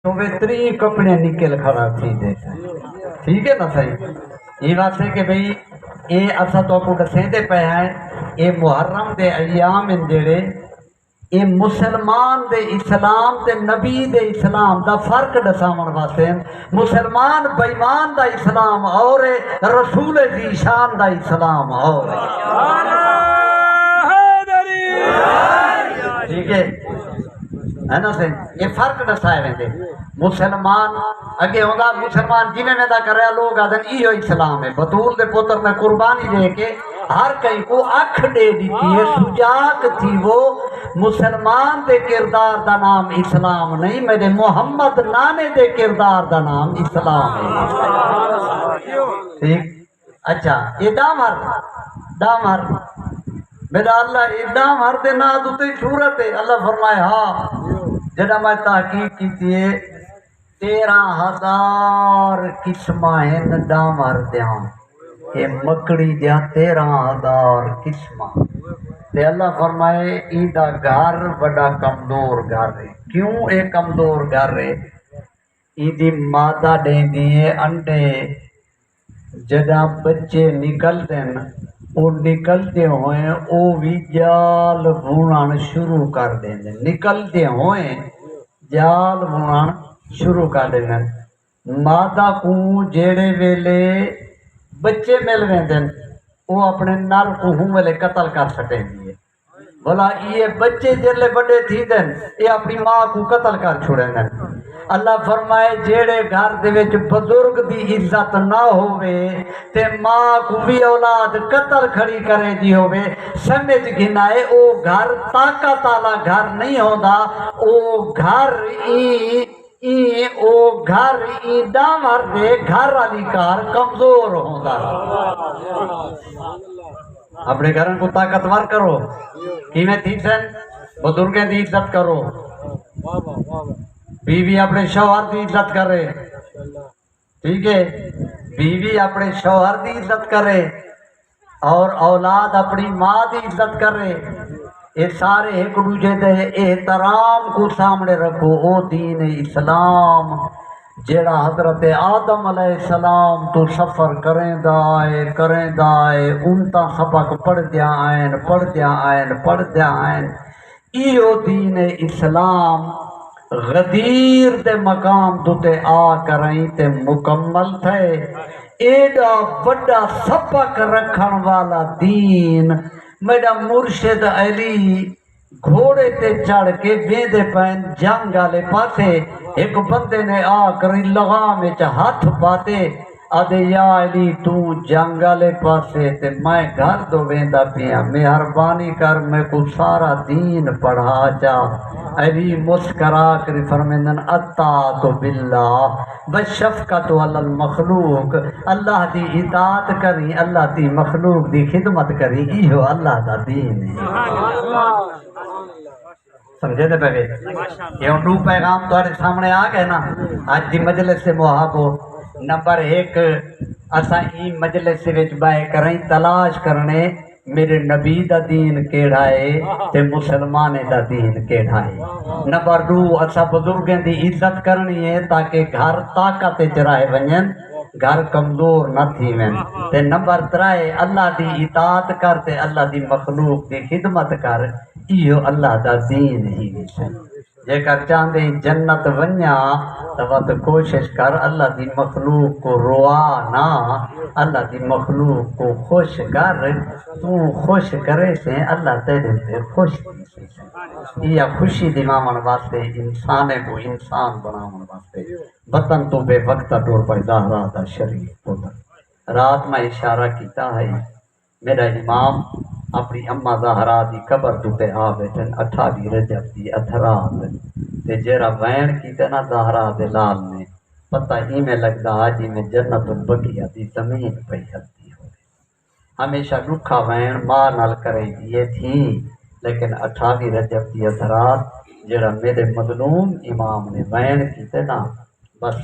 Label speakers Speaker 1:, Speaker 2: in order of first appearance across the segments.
Speaker 1: ہوئے تری کپڑے نکل کھڑا تھی دے ٹھیک ہے نا صحیح یہ واسطے کہ بھئی اے اسا تو کو دسیں دے پہ ہیں اے محرم دے ایام جڑے اے مسلمان دے اسلام تے نبی دے اسلام دا فرق دساون واسطے مسلمان بےمان دا اسلام اور رسول دی شان دا اسلام اور ٹھیک ہے نا صحیح یہ فرق دسائے ویندے مسلمان اگے ہوندا مسلمان جنہیں نے دا کریا لوگ آدن ایو اسلام ہے بطول دے پتر میں قربانی دے کے ہر کئی کو اکھ دے دیتی ہے سجاک تھی وہ مسلمان دے کردار دا نام اسلام نہیں میرے محمد نانے دے کردار دا نام اسلام ہے ٹھیک اچھا یہ دامر میرا اللہ ادام ہر دے نا دوتے صورت ہے اللہ فرمائے ہاں جڑا میں تحقیق کی تھی 13,000 قسمہ ہیں ڈامر دیاں یہ مکڑی دیاں 13,000 قسمہ تے اللہ فرمائے ایدہ گھر بڑا کمزور گھر ہے کیوں اے کمزور گھر ہے ایدی مادہ دیں دیئے انڈے جڑا بچے نکل دیں وہ نکلتے ہوئے وہ بھی جال بھونان شروع کر دیں نکلتے ہوئے جال بھونان شروع کر دیں مادہ کو جیڑے ویلے بچے مل ویندن وہ اپنے نر کو ہوں ویلے قتل کر سکیں گے بولا یہ بچے جلے بڑے تھی دن یہ اپنی ماں کو قتل کر چھوڑیں گے اللہ فرمائے جیڑے گھر دے وچ بزرگ دی عزت نہ ہوئے تے ماں کو بھی اولاد قتل کھڑی کرے دی ہوئے سمجھ گنائے او گھر طاقت والا گھر نہیں ہوندا او گھر ڈامر دے گھر والی کار کمزور ہوندا اپنے گھروں کو طاقتور کرو کیویں تھی سن بزرگیں دی عزت کرو بیوی اپنے شوہر دی عزت کرے ٹھیک ہے بیوی اپنے شوہر دی عزت کرے اور اولاد اپنی ماں دی عزت کرے یہ سارے ایک دوجے دے احترام کو سامنے رکھو او دین اسلام جیڑا حضرت آدم علیہ السلام تو سفر کریں دائے انتا سبق پڑھ دیا آئین ایو دین اسلام غدیر دے مقام دوتے آ کریں تے مکمل تھے ایڈا بڑا سبق رکھن والا دین میرا مرشد علی گھوڑے تے چڑھ کے ویندے پین جنگ والے پاسے ایک بندے نے آ کر لگام وچ ہاتھ پاتے آدھے یا علی تو جنگ والے پاسے تے میں گھر دو ویندا پیا مہربانی کر میں کو سارا دین پڑھا جا علی مسکرا کر فرمیندن اطاعت باللہ بشفقت علی المخلوق اللہ دی اطاعت کری اللہ دی مخلوق دی خدمت کری ایہو اللہ دا دین ہے سمجھے دے پہلے یہ دو پیغام تمہارے سامنے آ گئے نا آج دی مجلس سے محابو نمبر 1 اساں ای مجلس وچ بائے کریں تلاش کرنے میرے نبی دا دین کیڑا ہے تے مسلمانے دا دین کیڑا ہے نمبر 2 اساں بزرگیں دی عزت کرنی ہے تاکہ گھر طاقت چرائے ونجن گھر کمزور نہ تھی وین تے نمبر 3 اللہ دی اطاعت کر تے اللہ دی مخلوق دی خدمت کر ایو اللہ دا دین ہی ہے جے کر چاندے جنت ونیا تو کوشش کر اللہ دی مخلوق کو روا نہ اللہ دی مخلوق کو خوش کر تو خوش کرے سے اللہ تیرے سے خوش یہ خوشی دماغن واسطے انسانے کو انسان بناون واسطے وطن تو بے وقت ٹور پر زہرا دا شریف پتر رات میں اشارہ کیتا ہے میرا امام اپنی اماں زہرا دی قبر تے آ بیٹھن 28 رجب دی اتھرات تے جیرا وین کیتے نا زہرا دے لال نے پتہ ہی میں لگدا جی میں جنت البقیہ دی زمین پہ ہلتی ہو ہمیشہ لکھا وین ماں نال کرے دیے تھی لیکن 28 رجب دی اتھرات جیرا میرے مظلوم امام نے وین کیتے نا بس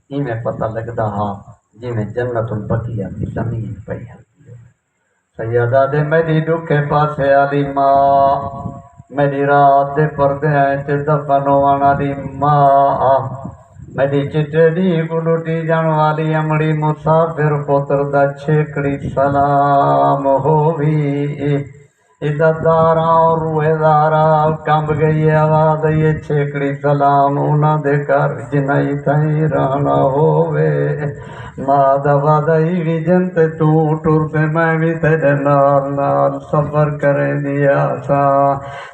Speaker 1: ہی میں پتہ لگدا ہاں جی میں جنت البقیہ دی زمین پہ ہلتی سیدہ دے میری دکھے پاسے علی ماں میری رات دے پردے تے دفن ہون والی ماں میری چٹڑی کو لٹی جان والی امڑی مسافر پتر دا چھیکڑی سلام ہووی عزت داراں روئے دارا کمب گئی آواز یہ چھیکڑی سلام انہاں دے گھر جنائی تھائی رہنا ہووے ماں دا وعدائی بھی جنت تو ٹر تے میں بھی تیرے نال نال سفر کرے دیا سا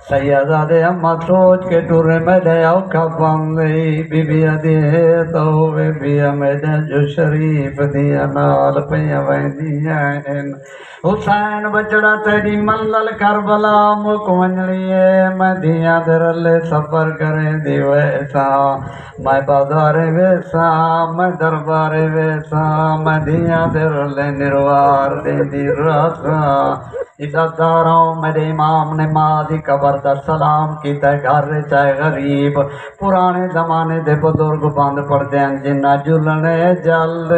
Speaker 1: سیدہ دے اماں سوچ کے ٹرے میرے اوکھا پاندئی بی بی دے تو ہووے بیا میرے جو شریف دیا نال پیاں ویندیاں ہیں حسین بچڑا تیری منزل کربلا مک ونجڑیے میں دیاں درلے سفر کریں دی ویسا میں بازارے ویسا میں دربارے ویسا میں دیاں درلے نروار دے دی راسا عزت داراں میرے امام نے ماں دی قبر دا سلام کیتا گھر چاہے غریب پرانے زمانے دے بزرگ بند پڑھ دیں جنہ جلنے جل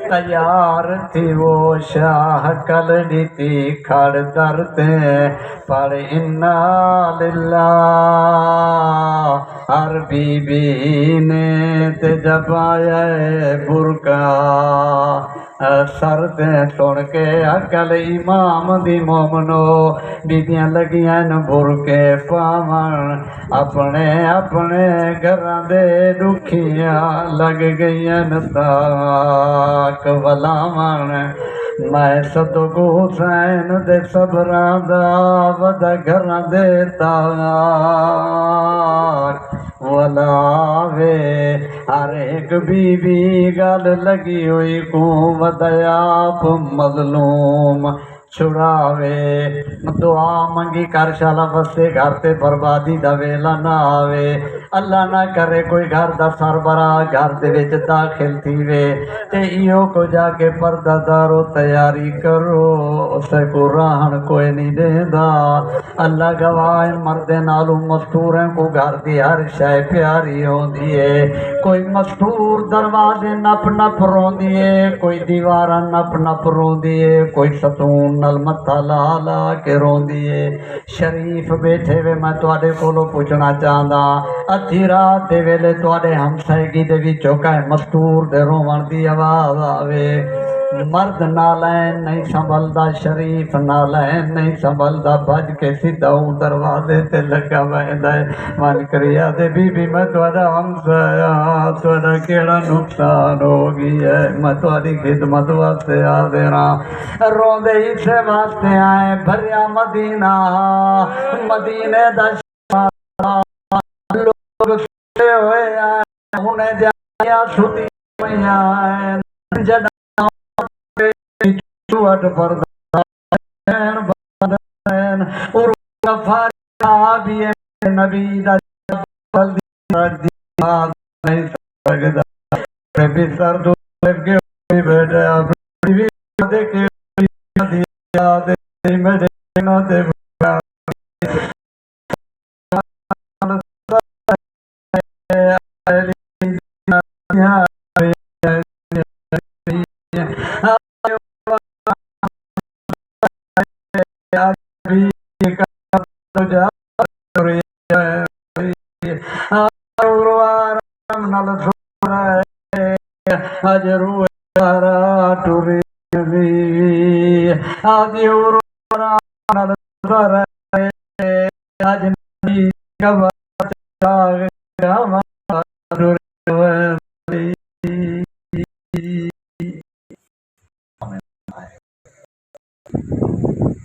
Speaker 1: تیار تھی وہ شاہ کل ڈیتی کھڑ درتے پڑھ انا للہ ہر بی بی نے تے جب آیا برکا سر تے سن کے اکل امام دی مومنو بیبیاں لگیاں برکے پاون اپنے اپنے گھراں دے دکھیاں لگ گئیاں تاک ولاون میں صدق حسین دے صبراں دا ودا گھراں دے تاک ولاوے ہر ایک بی بی گل لگی ہوئی کو ودیاپ مظلوم چھڑاوے دعا منگی کر شالا بستے گھر تے بربادی دا ویلا نہ آوے اللہ نہ کرے کوئی گھر دا سربراہ گھر دے وچ داخل تھیوے تے ایو کو جا کے پردہ دارو تیاری کرو اسے کو راہن کوئی نہیں دیندا اللہ گواہ مردے نالو مستوریں کو گھر دی ہر شے پیاری ہوندی ہے کوئی مستور دروازے نپ نپ روندی ہے کوئی دیواراں نپ نپ روندی ہے کوئی ستون نال متھا لا لا کے روندی ہے شریف بیٹھے وے میں تواڈے کولوں پوچھنا چاہندا ادھی رات دے ویلے تواڈے ہمسائیگی دے وچوں کائے مستور دے روون دی آواز آوے مرد نالین نہیں سنبھلدا شریف نالین نہیں سنبھلدا بھج کے سیدھا دروازے تے لگا ویندا ہے من کریا دے بی بی میں تواڈا ہمسایا تواڈا کیڑا نقصان ہو گئی ہے میں تواڈی خدمت واسطے حاضر ہاں روندے اسے واسطے آئے بھریا مدینہ مدینے دا لوگ ستے ہوئے آئے انہیں جایا ستی ہوئی آئے جڑا چوٹ پردین بردین اور فارغ بھی نبی دا جبل دیا نہیں سکتا بھی سر دو لگے ہوئی بیٹھے اپنی بھی دیکھے دیا دے میرے نہ دے